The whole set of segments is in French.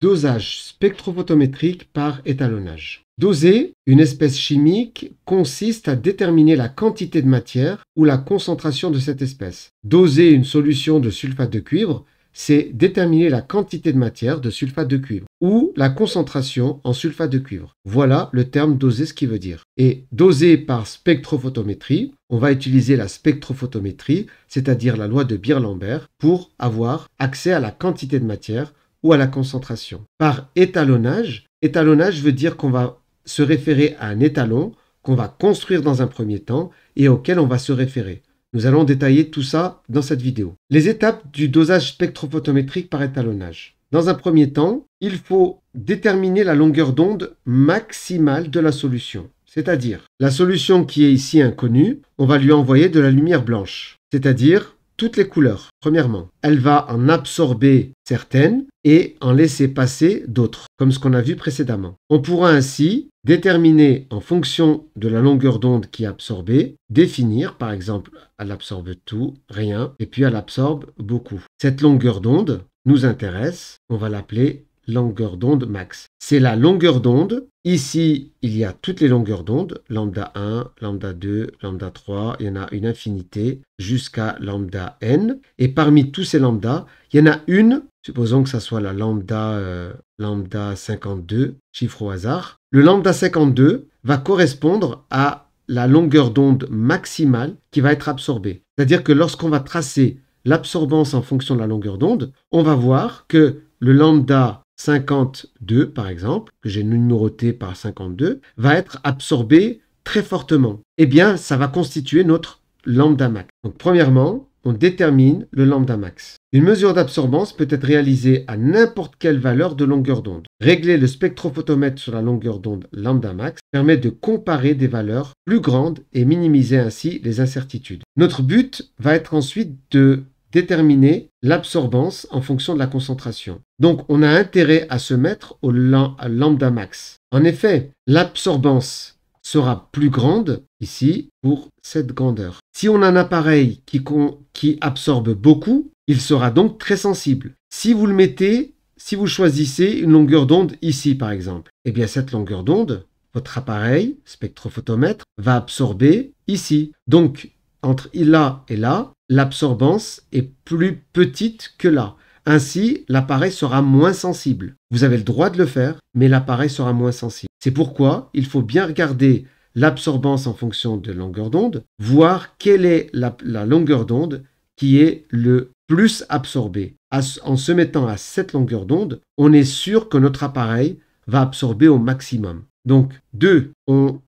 Dosage spectrophotométrique par étalonnage. Doser une espèce chimique consiste à déterminer la quantité de matière ou la concentration de cette espèce. Doser une solution de sulfate de cuivre, c'est déterminer la quantité de matière de sulfate de cuivre ou la concentration en sulfate de cuivre. Voilà le terme doser, ce qui veut dire. Et doser par spectrophotométrie, on va utiliser la spectrophotométrie, c'est-à-dire la loi de Beer-Lambert, pour avoir accès à la quantité de matière ou à la concentration. Par étalonnage, étalonnage veut dire qu'on va se référer à un étalon qu'on va construire dans un premier temps et auquel on va se référer. Nous allons détailler tout ça dans cette vidéo. Les étapes du dosage spectrophotométrique par étalonnage. Dans un premier temps, il faut déterminer la longueur d'onde maximale de la solution. C'est-à-dire, la solution qui est ici inconnue, on va lui envoyer de la lumière blanche. C'est-à-dire toutes les couleurs, premièrement. Elle va en absorber certaines et en laisser passer d'autres, comme ce qu'on a vu précédemment. On pourra ainsi déterminer, en fonction de la longueur d'onde qui est absorbée, définir, par exemple, elle absorbe tout, rien, et puis elle absorbe beaucoup. Cette longueur d'onde nous intéresse, on va l'appeler longueur d'onde max. C'est la longueur d'onde. Ici, il y a toutes les longueurs d'onde, lambda 1, lambda 2, lambda 3, il y en a une infinité jusqu'à lambda n. Et parmi tous ces lambdas, il y en a une, supposons que ça soit la lambda 52, chiffre au hasard. Le lambda 52 va correspondre à la longueur d'onde maximale qui va être absorbée. C'est-à-dire que lorsqu'on va tracer l'absorbance en fonction de la longueur d'onde, on va voir que le lambda 52, par exemple, que j'ai numéroté par 52, va être absorbé très fortement. Eh bien, ça va constituer notre lambda max. Donc, premièrement, on détermine le lambda max. Une mesure d'absorbance peut être réalisée à n'importe quelle valeur de longueur d'onde. Régler le spectrophotomètre sur la longueur d'onde lambda max permet de comparer des valeurs plus grandes et minimiser ainsi les incertitudes. Notre but va être ensuite de déterminer l'absorbance en fonction de la concentration. Donc, on a intérêt à se mettre au lambda max. En effet, l'absorbance sera plus grande ici pour cette grandeur. Si on a un appareil qui absorbe beaucoup, il sera donc très sensible. Si vous choisissez une longueur d'onde ici, par exemple, eh bien cette longueur d'onde, votre appareil, spectrophotomètre, va absorber ici. Donc, entre là et là, l'absorbance est plus petite que là. Ainsi, l'appareil sera moins sensible. Vous avez le droit de le faire, mais l'appareil sera moins sensible. C'est pourquoi il faut bien regarder l'absorbance en fonction de la longueur d'onde, voir quelle est la longueur d'onde qui est le plus absorbée. En se mettant à cette longueur d'onde, on est sûr que notre appareil va absorber au maximum. Donc, 2, on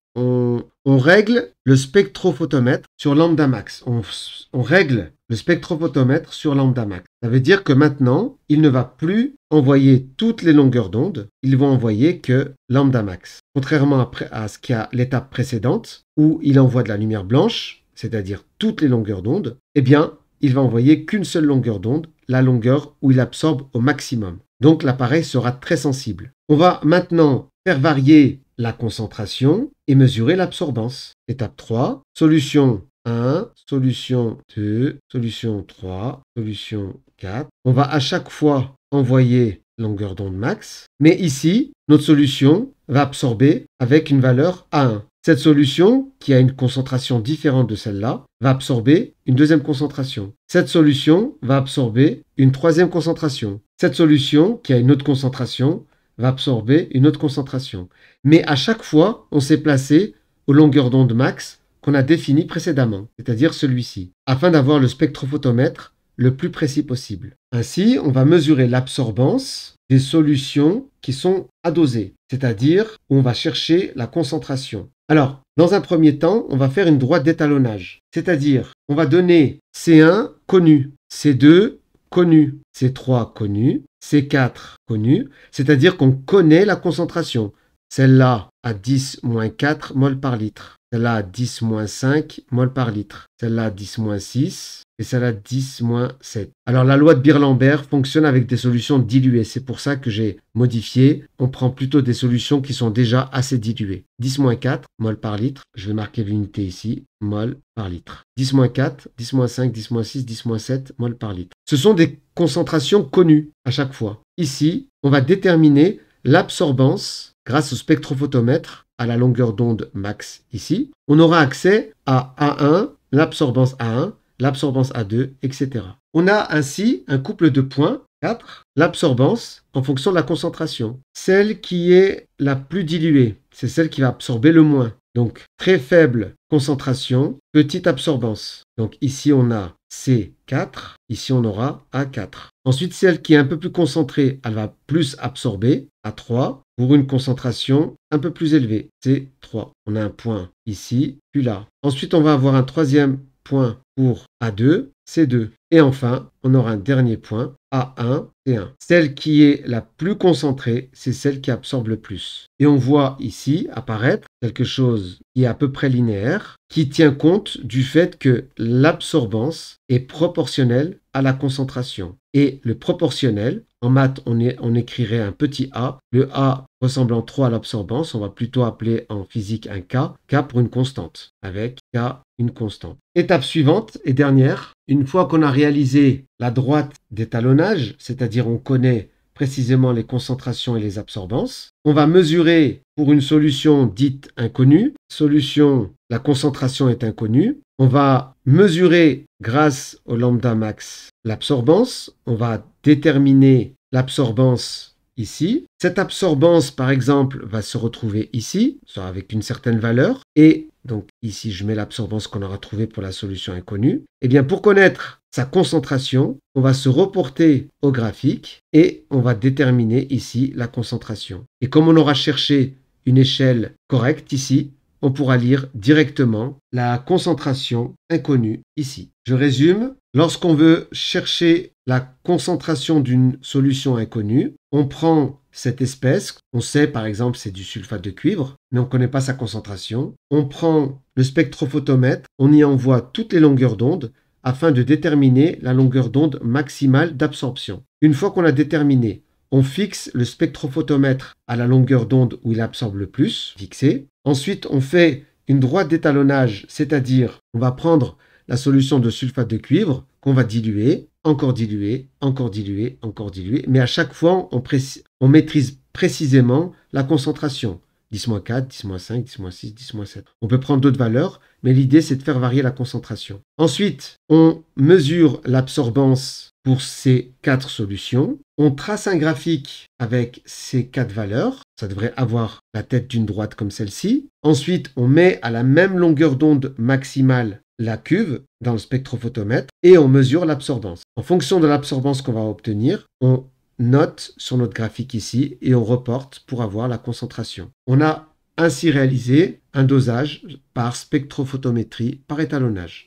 règle le spectrophotomètre sur lambda max. On règle le spectrophotomètre sur lambda max. Ça veut dire que maintenant, il ne va plus envoyer toutes les longueurs d'onde, il va envoyer que lambda max. Contrairement à ce qu'il y a l'étape précédente, où il envoie de la lumière blanche, c'est-à-dire toutes les longueurs d'onde, eh bien, il va envoyer qu'une seule longueur d'onde, la longueur où il absorbe au maximum. Donc, l'appareil sera très sensible. On va maintenant faire varier la concentration et mesurer l'absorbance. Étape 3, solution 1, solution 2, solution 3, solution 4. On va à chaque fois envoyer longueur d'onde max, mais ici, notre solution va absorber avec une valeur A1. Cette solution, qui a une concentration différente de celle-là, va absorber une deuxième concentration. Cette solution va absorber une troisième concentration. Cette solution, qui a une autre concentration, va absorber une autre concentration. Mais à chaque fois, on s'est placé aux longueurs d'onde max qu'on a définies précédemment, c'est-à-dire celui-ci, afin d'avoir le spectrophotomètre le plus précis possible. Ainsi, on va mesurer l'absorbance des solutions qui sont à doser, c'est-à-dire où on va chercher la concentration. Alors, dans un premier temps, on va faire une droite d'étalonnage, c'est-à-dire on va donner C1 connu, C2 connu, C3 connu, C4 connu, c'est-à-dire qu'on connaît la concentration. Celle-là à 10-4 moles par litre, celle-là à 10-5 moles par litre, celle-là à 10-6 et celle-là à 10-7. Alors la loi de Beer-Lambert fonctionne avec des solutions diluées, c'est pour ça que j'ai modifié. On prend plutôt des solutions qui sont déjà assez diluées. 10-4 moles par litre, je vais marquer l'unité ici, moles par litre. 10-4, 10-5, 10-6, 10-7 moles par litre. Ce sont des concentrations connues à chaque fois. Ici, on va déterminer l'absorbance grâce au spectrophotomètre à la longueur d'onde max ici. On aura accès à A1, l'absorbance A1, l'absorbance A2, etc. On a ainsi un couple de points, 4, l'absorbance en fonction de la concentration. Celle qui est la plus diluée, c'est celle qui va absorber le moins. Donc, très faible concentration, petite absorbance. Donc ici, on a C4, ici, on aura A4. Ensuite, celle qui est un peu plus concentrée, elle va plus absorber, A3, pour une concentration un peu plus élevée, C3. On a un point ici, puis là. Ensuite, on va avoir un troisième point pour A2, C2. Et enfin, on aura un dernier point, A1, C1. Celle qui est la plus concentrée, c'est celle qui absorbe le plus. Et on voit ici apparaître quelque chose qui est à peu près linéaire, qui tient compte du fait que l'absorbance est proportionnelle à la concentration. Et le proportionnel, en maths, on écrirait un petit a. Le a ressemblant trop à l'absorbance, on va plutôt appeler en physique un k, k pour une constante, avec k une constante. Étape suivante et dernière, une fois qu'on a réalisé la droite d'étalonnage, c'est-à-dire on connaît précisément les concentrations et les absorbances, on va mesurer pour une solution dite inconnue, solution, la concentration est inconnue, on va mesurer grâce au lambda max l'absorbance, on va déterminer l'absorbance ici. Cette absorbance, par exemple, va se retrouver ici, soit avec une certaine valeur. Et donc ici, je mets l'absorbance qu'on aura trouvée pour la solution inconnue. Et bien, pour connaître sa concentration, on va se reporter au graphique et on va déterminer ici la concentration. Et comme on aura cherché une échelle correcte ici, on pourra lire directement la concentration inconnue ici. Je résume. Lorsqu'on veut chercher la concentration d'une solution inconnue, on prend cette espèce, on sait par exemple c'est du sulfate de cuivre, mais on ne connaît pas sa concentration. On prend le spectrophotomètre, on y envoie toutes les longueurs d'onde afin de déterminer la longueur d'onde maximale d'absorption. Une fois qu'on a déterminé, on fixe le spectrophotomètre à la longueur d'onde où il absorbe le plus, fixé. Ensuite, on fait une droite d'étalonnage, c'est-à-dire on va prendre la solution de sulfate de cuivre qu'on va diluer, encore diluer, encore diluer, encore diluer. Mais à chaque fois, on maîtrise précisément la concentration. 10-4, 10-5, 10-6, 10-7. On peut prendre d'autres valeurs, mais l'idée, c'est de faire varier la concentration. Ensuite, on mesure l'absorbance pour ces 4 solutions. On trace un graphique avec ces 4 valeurs. Ça devrait avoir la tête d'une droite comme celle-ci. Ensuite, on met à la même longueur d'onde maximale la cuve dans le spectrophotomètre et on mesure l'absorbance. En fonction de l'absorbance qu'on va obtenir, on note sur notre graphique ici et on reporte pour avoir la concentration. On a ainsi réalisé un dosage par spectrophotométrie par étalonnage.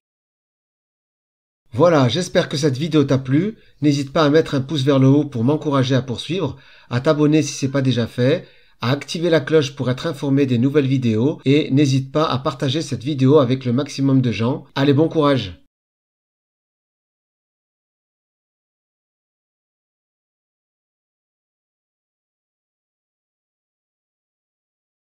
Voilà, j'espère que cette vidéo t'a plu. N'hésite pas à mettre un pouce vers le haut pour m'encourager à poursuivre, à t'abonner si ce n'est pas déjà fait, à activer la cloche pour être informé des nouvelles vidéos et n'hésite pas à partager cette vidéo avec le maximum de gens. Allez, bon courage!